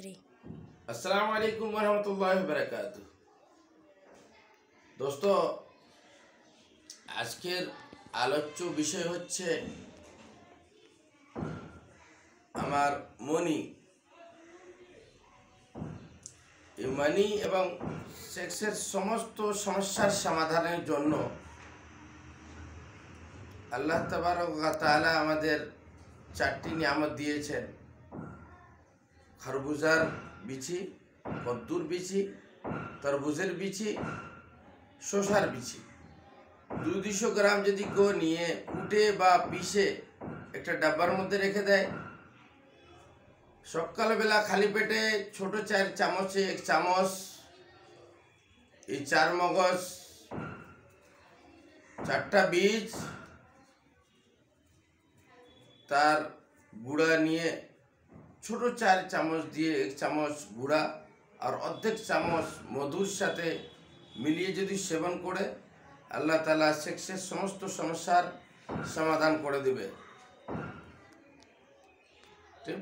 3। अस्सलाम वालेकुम वरहमतुल्लाहि वबरकातुह। दोस्तों, আজকের আলোচ্য বিষয় হচ্ছে আমার মনি। এই মানি এবং সেক্সের সমস্ত সমস্যার সমাধানের জন্য আল্লাহ তাবারক ওয়া তাআলা আমাদের 4টি নিয়ামত দিয়েছেন: খরবুজার বিচি, কদ্দুর বিচি, তরমুজের বিচি, শসার বিচি। 200 গ্রাম যদি কেউ নিয়ে কুটে বা পিষে একটা ডাব্বার মধ্যে রেখে দেয়, সকালবেলা খালি পেটে ছোট 4 চামচে 1 চামচ এই 4 মগজ, 4টা বীজ, তার গুঁড়া নিয়ে ছোট 4 চামচ দিয়ে 1 চামচ গুঁড়া আর অর্ধেক চামচ মধুর সাথে মিলিয়ে যদি সেবন করে, আল্লাহ তাআলা সেক্সের সমস্ত সমস্যার সমাধান করে দেবে। ঠিক।